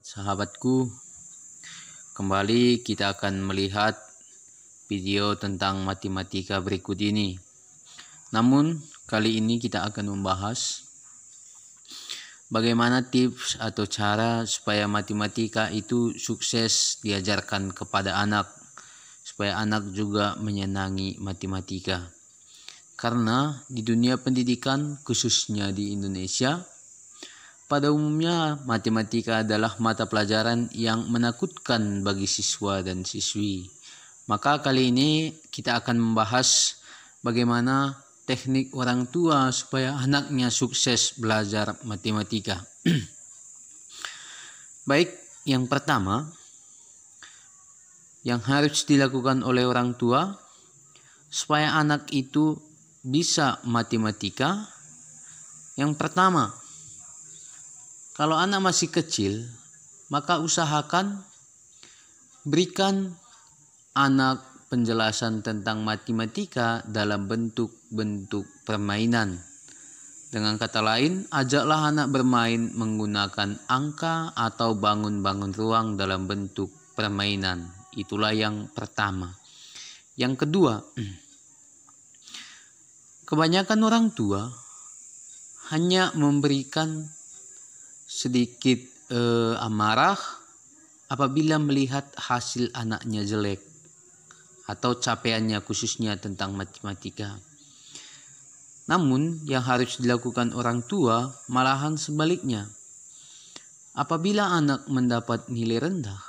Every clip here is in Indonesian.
Sahabatku, kembali kita akan melihat video tentang matematika berikut ini. Namun, kali ini kita akan membahas bagaimana tips atau cara supaya matematika itu sukses diajarkan kepada anak, supaya anak juga menyenangi matematika. Karena di dunia pendidikan, khususnya di Indonesia, pada umumnya matematika adalah mata pelajaran yang menakutkan bagi siswa dan siswi. Maka kali ini kita akan membahas bagaimana teknik orang tua supaya anaknya sukses belajar matematika. Baik, yang pertama yang harus dilakukan oleh orang tua supaya anak itu bisa matematika. Yang pertama, kalau anak masih kecil, maka usahakan berikan anak penjelasan tentang matematika dalam bentuk-bentuk permainan. Dengan kata lain, ajaklah anak bermain menggunakan angka atau bangun-bangun ruang dalam bentuk permainan. Itulah yang pertama. Yang kedua, kebanyakan orang tua hanya memberikan sedikit amarah apabila melihat hasil anaknya jelek atau capaiannya khususnya tentang matematika. Namun yang harus dilakukan orang tua malahan sebaliknya. Apabila anak mendapat nilai rendah,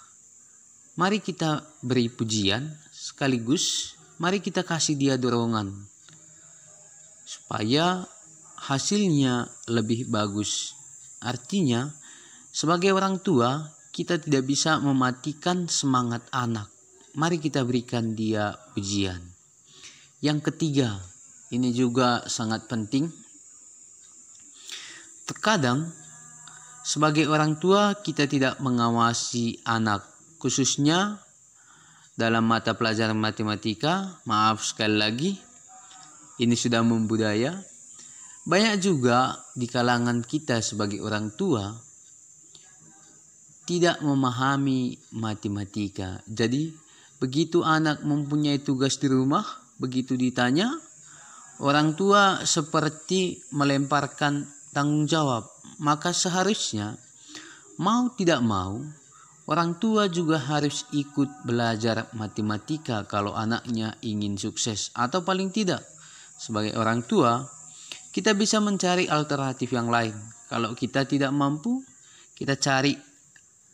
mari kita beri pujian, sekaligus mari kita kasih dia dorongan supaya hasilnya lebih bagus. Artinya, sebagai orang tua, kita tidak bisa mematikan semangat anak. Mari kita berikan dia pujian. Yang ketiga, ini juga sangat penting. Terkadang, sebagai orang tua, kita tidak mengawasi anak, khususnya dalam mata pelajaran matematika. Maaf sekali lagi, ini sudah membudaya. Banyak juga di kalangan kita sebagai orang tua tidak memahami matematika. Jadi begitu anak mempunyai tugas di rumah, begitu ditanya, orang tua seperti melemparkan tanggung jawab. Maka seharusnya mau tidak mau orang tua juga harus ikut belajar matematika kalau anaknya ingin sukses. Atau paling tidak, sebagai orang tua kita bisa mencari alternatif yang lain. Kalau kita tidak mampu, kita cari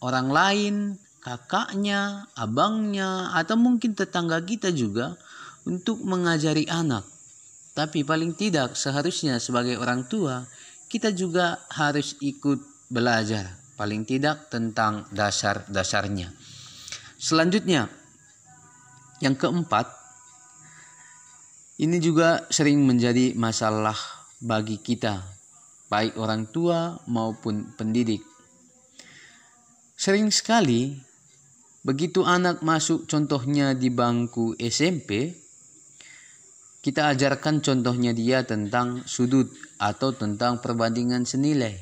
orang lain, kakaknya, abangnya, atau mungkin tetangga kita juga untuk mengajari anak. Tapi paling tidak seharusnya sebagai orang tua, kita juga harus ikut belajar. Paling tidak tentang dasar-dasarnya. Selanjutnya, yang keempat, ini juga sering menjadi masalah bagi kita, baik orang tua maupun pendidik. Sering sekali, begitu anak masuk contohnya di bangku SMP, kita ajarkan contohnya dia tentang sudut atau tentang perbandingan senilai.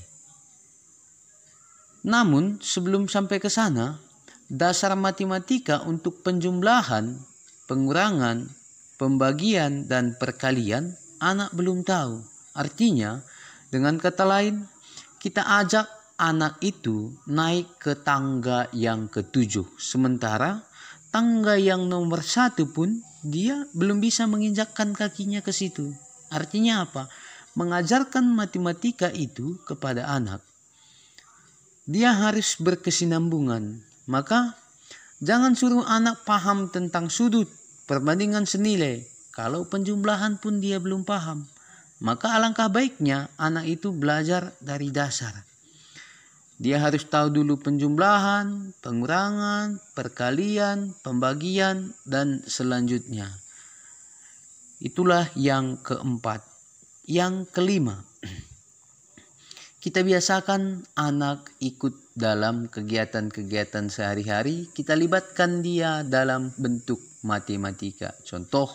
Namun, sebelum sampai ke sana, dasar matematika untuk penjumlahan, pengurangan, pembagian, dan perkalian, anak belum tahu. Artinya, dengan kata lain, kita ajak anak itu naik ke tangga yang ke-7. Sementara tangga yang nomor 1 pun dia belum bisa menginjakkan kakinya ke situ. Artinya apa? Mengajarkan matematika itu kepada anak, dia harus berkesinambungan. Maka jangan suruh anak paham tentang sudut, perbandingan senilai, kalau penjumlahan pun dia belum paham. Maka alangkah baiknya anak itu belajar dari dasar. Dia harus tahu dulu penjumlahan, pengurangan, perkalian, pembagian, dan selanjutnya. Itulah yang keempat. Yang kelima, kita biasakan anak ikut dalam kegiatan-kegiatan sehari-hari. Kita libatkan dia dalam bentuk matematika. Contoh,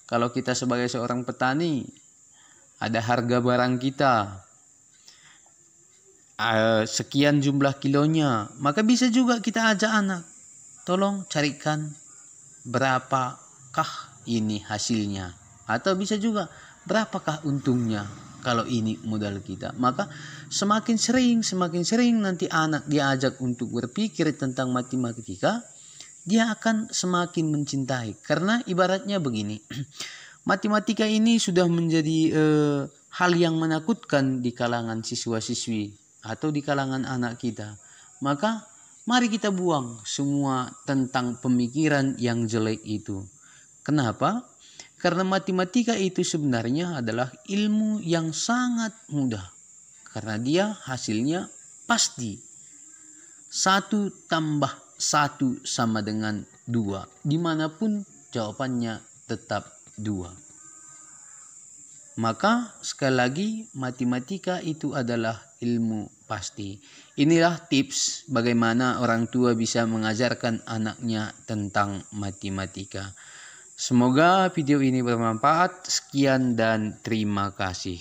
kalau kita sebagai seorang petani, ada harga barang kita, sekian jumlah kilonya, maka bisa juga kita ajak anak, tolong carikan berapakah ini hasilnya, atau bisa juga berapakah untungnya kalau ini modal kita. Maka semakin sering nanti anak diajak untuk berpikir tentang matematika, dia akan semakin mencintai. Karena ibaratnya begini, matematika ini sudah menjadi hal yang menakutkan di kalangan siswa-siswi atau di kalangan anak kita. Maka mari kita buang semua tentang pemikiran yang jelek itu. Kenapa? Karena matematika itu sebenarnya adalah ilmu yang sangat mudah. Karena dia hasilnya pasti. 1 tambah 1 sama dengan 2. Dimanapun jawabannya tetap 2. Maka sekali lagi, matematika itu adalah ilmu pasti. Inilah tips bagaimana orang tua bisa mengajarkan anaknya tentang matematika. Semoga video ini bermanfaat. Sekian dan terima kasih.